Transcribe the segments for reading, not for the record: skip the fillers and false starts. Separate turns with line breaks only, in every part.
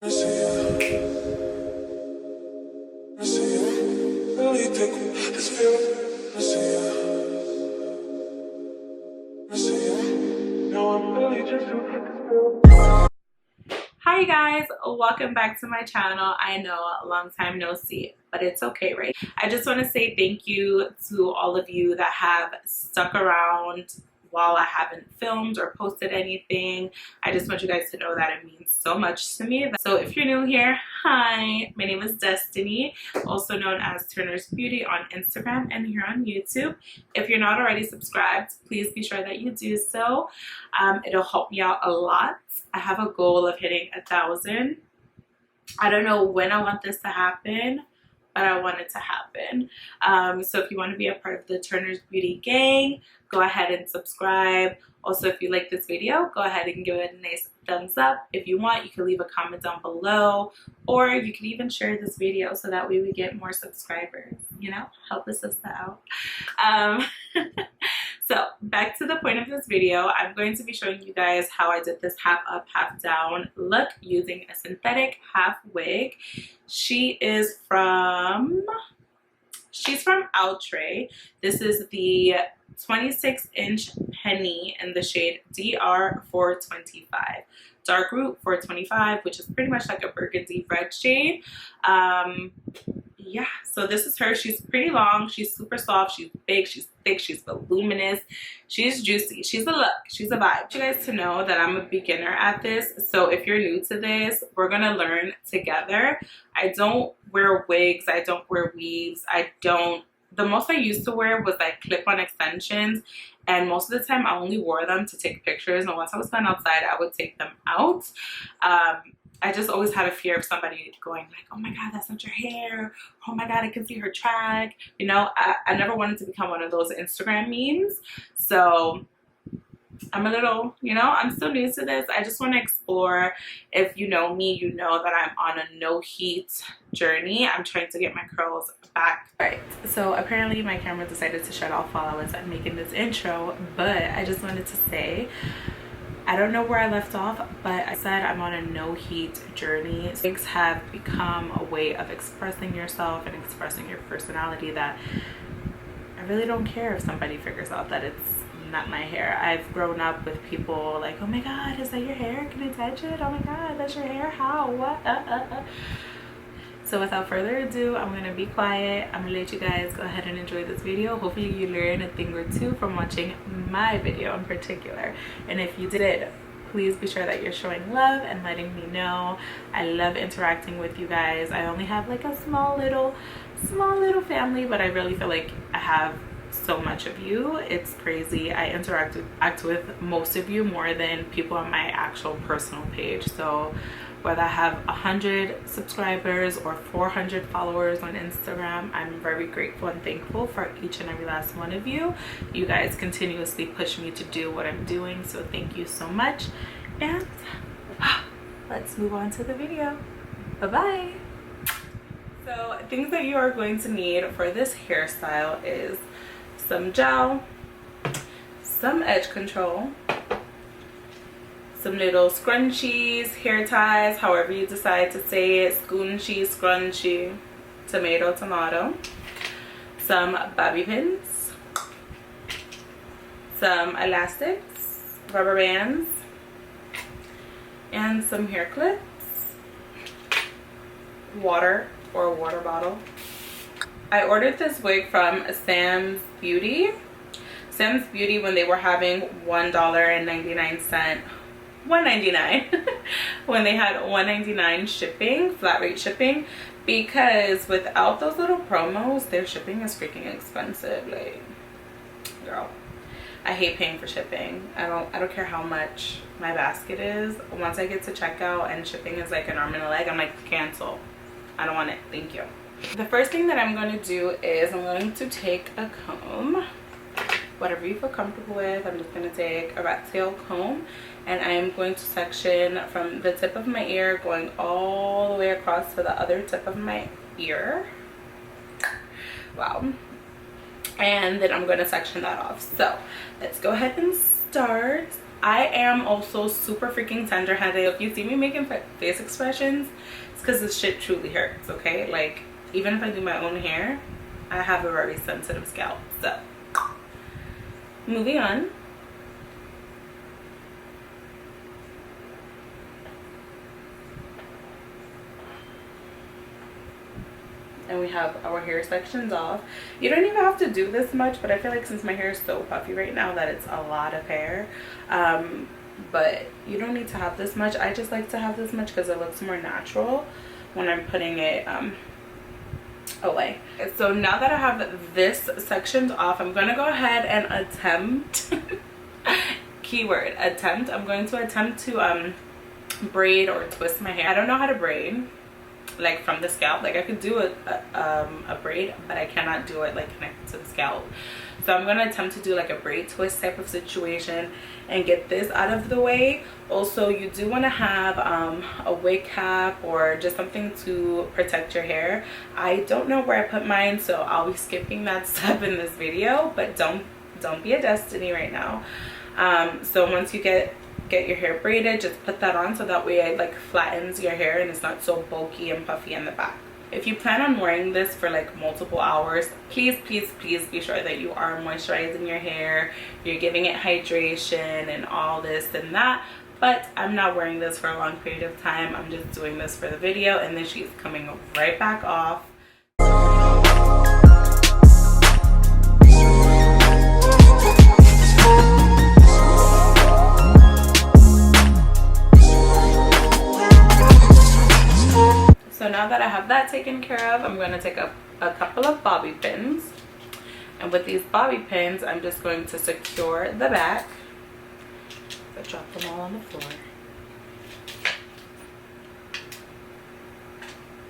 Hi you guys, welcome back to my channel. I know a long time no see, but it's okay, right? I just want to say thank you to all of you that have stuck around while I haven't filmed or posted anything. I just want you guys to know that it means so much to me. So if you're new here, hi, my name is Destiny, also known as Turnersbeauty on Instagram and here on YouTube. If you're not already subscribed, please be sure that you do so. It'll help me out a lot. I have a goal of hitting 1,000. I don't know when I want this to happen, but I want it to happen. So if you want to be a part of the Turnersbeauty gang, go ahead and subscribe. Also, if you like this video, go ahead and give it a nice thumbs up. If you want, you can leave a comment down below, or you can even share this video so that way we get more subscribers, you know, help a sister out. So back to the point of this video, I'm going to be showing you guys how I did this half up, half down look using a synthetic half wig. She's from Outre. This is the 26-inch penny in the shade DR425. Dark root 425, which is pretty much like a burgundy red shade. Yeah, so this is her. She's pretty long, she's super soft, she's big, she's thick, she's voluminous, she's juicy, she's a look, she's a vibe. I want you guys to know that I'm a beginner at this, so if you're new to this, we're gonna learn together. I don't wear wigs, I don't wear weaves, the most I used to wear was like clip-on extensions, and most of the time I only wore them to take pictures, and once I was done outside I would take them out. I just always had a fear of somebody going like, oh my god, that's not your hair, oh my god, I can see her track, you know. I never wanted to become one of those Instagram memes, so I'm a little, you know, I'm still new to this. I just want to explore. If you know me, you know that I'm on a no heat journey. I'm trying to get my curls back. Alright, so apparently my camera decided to shut off while I was making this intro, but I just wanted to say, I don't know where I left off, but I said I'm on a no heat journey. Wigs have become a way of expressing yourself and expressing your personality that I really don't care if somebody figures out that it's not my hair. I've grown up with people like, oh my god, is that your hair? Can I touch it? Oh my god, that's your hair? How? What? So without further ado, I'm gonna be quiet. I'm gonna let you guys go ahead and enjoy this video. Hopefully you learn a thing or two from watching my video in particular, and if you did, please be sure that you're showing love and letting me know. I love interacting with you guys. I only have like a small little family, but I really feel like I have so much of you. It's crazy. I interact with most of you more than people on my actual personal page. So whether I have 100 subscribers or 400 followers on Instagram, I'm very grateful and thankful for each and every last one of you. You guys continuously push me to do what I'm doing, so thank you so much. And let's move on to the video. Bye-bye. So things that you are going to need for this hairstyle is some gel, some edge control, some little scrunchies, hair ties, however you decide to say it, scoonchy, scrunchy, tomato, some bobby pins, some elastics, rubber bands, and some hair clips, water or a water bottle. I ordered this wig from samsbeauty when they were having $1.99, $1.99 when they had $1.99 shipping, flat rate shipping, because without those little promos their shipping is freaking expensive. Like, girl, I hate paying for shipping. I don't care how much my basket is. Once I get to checkout and shipping is like an arm and a leg, I'm like, cancel, I don't want it, thank you. The first thing that I'm going to do is I'm going to take a comb, whatever you feel comfortable with. I'm just going to take a rat tail comb, and I am going to section from the tip of my ear going all the way across to the other tip of my ear. Wow. And then I'm going to section that off. So let's go ahead and start. I am also super freaking tender-handed. If you see me making face expressions, it's because this shit truly hurts, okay? Like, even if I do my own hair, I have a very sensitive scalp. So, moving on. And we have our hair sections off. You don't even have to do this much, but I feel like since my hair is so puffy right now that it's a lot of hair. But you don't need to have this much. I just like to have this much because it looks more natural when I'm putting it away. So now that I have this sectioned off, I'm gonna go ahead and attempt keyword attempt. I'm going to attempt to braid or twist my hair. I don't know how to braid like from the scalp. Like I could do a braid, but I cannot do it like connected to the scalp. So I'm gonna attempt to do like a braid twist type of situation and get this out of the way. Also, you do want to have a wig cap or just something to protect your hair. I don't know where I put mine, so I'll be skipping that step in this video, but don't be a Destiny right now. So once you get your hair braided, just put that on so that way it like flattens your hair and it's not so bulky and puffy in the back. If you plan on wearing this for like multiple hours, please be sure that you are moisturizing your hair, you're giving it hydration and all this and that. But I'm not wearing this for a long period of time. I'm just doing this for the video, and then she's coming right back off. So now that I have that taken care of, I'm going to take a couple of bobby pins. And with these bobby pins, I'm just going to secure the back. I drop them all on the floor.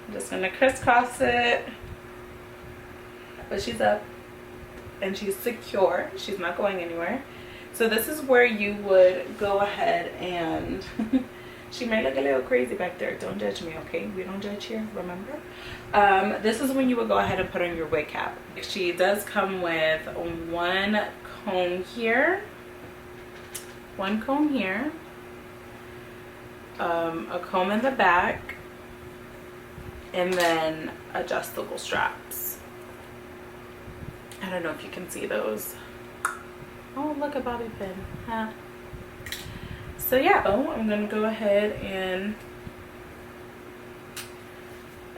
I'm just going to crisscross it. But she's up and she's secure. She's not going anywhere. So this is where you would go ahead and... She might look a little crazy back there. Don't judge me, okay? We don't judge here, remember? This is when you would go ahead and put on your wig cap. She does come with one comb here, a comb in the back, and then adjustable straps. I don't know if you can see those. Oh, look, a bobby pin, huh? So yeah, I'm gonna go ahead and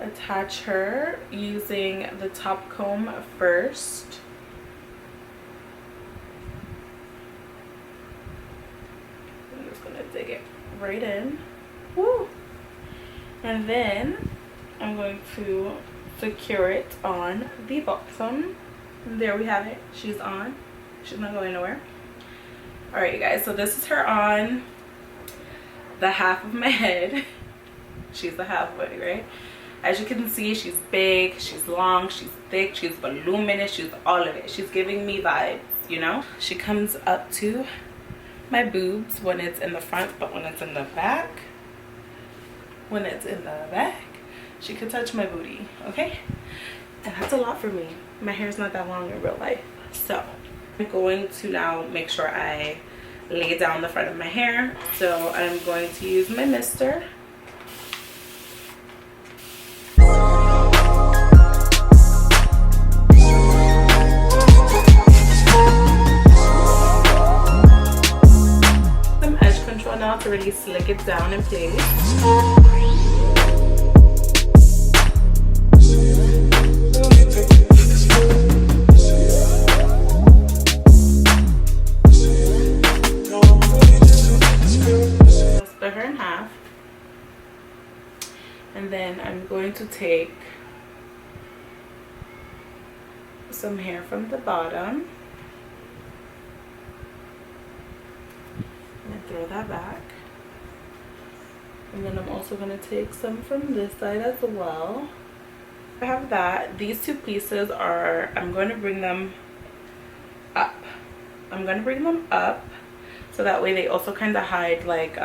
attach her using the top comb first. I'm just gonna dig it right in. Woo! And then I'm going to secure it on the bottom. And there we have it. She's on. She's not going nowhere. Alright, you guys, so this is her on the half of my head. She's the half body, right? As you can see, she's big, she's long, she's thick, she's voluminous, she's all of it. She's giving me vibes, you know? She comes up to my boobs when it's in the front, but when it's in the back, she could touch my booty, okay? And that's a lot for me. My hair's not that long in real life. So I'm going to now make sure I lay down the front of my hair. So I'm going to use my mister. Some edge control now to really slick it down in place. Split her in half, and then I'm going to take some hair from the bottom and throw that back, and then I'm also going to take some from this side as well. I have that. These two pieces are, I'm going to bring them up. So that way they also kind of hide, like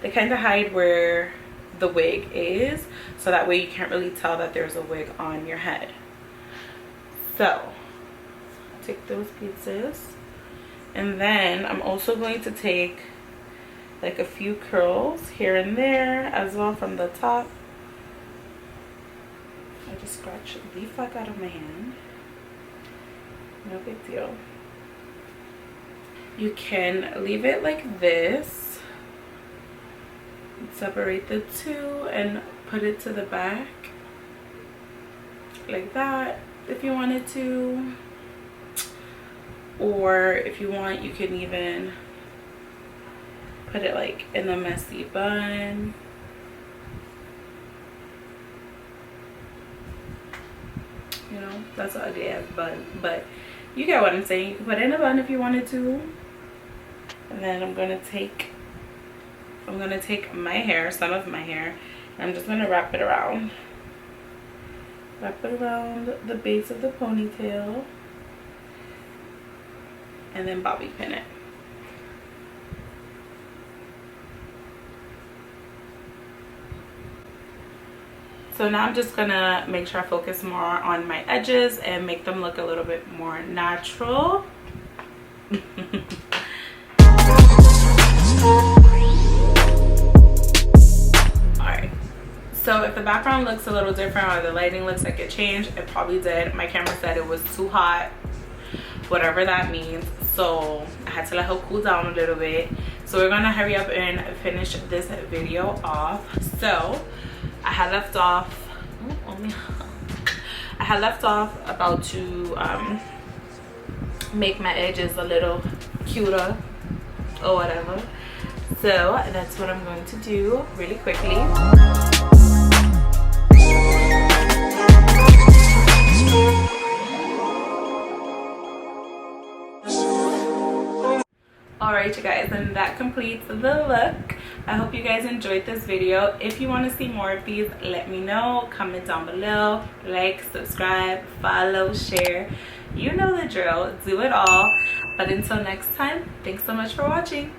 they kind of hide where the wig is, so that way you can't really tell that there's a wig on your head. So take those pieces And then I'm also going to take like a few curls here and there as well from the top. I just scratch the fuck out of my hand. No big deal. You can leave it like this, separate the two and put it to the back like that if you wanted to, or if you want you can even put it like in a messy bun. You know, that's an ugly ass bun, but you get what I'm saying. You can put it in a bun if you wanted to. And then I'm gonna take my hair, some of my hair, and I'm just gonna wrap it around the base of the ponytail, and then bobby pin it. So now I'm just gonna make sure I focus more on my edges and make them look a little bit more natural. Alright, so if the background looks a little different or the lighting looks like it changed, it probably did. My camera said it was too hot, whatever that means. So I had to let her cool down a little bit. So we're gonna hurry up and finish this video off. So I had left off, about to make my edges a little cuter or whatever. So that's what I'm going to do really quickly. Alright you guys, and that completes the look. I hope you guys enjoyed this video. If you want to see more of these, let me know. Comment down below, like, subscribe, follow, share. You know the drill. Do it all. But until next time, thanks so much for watching.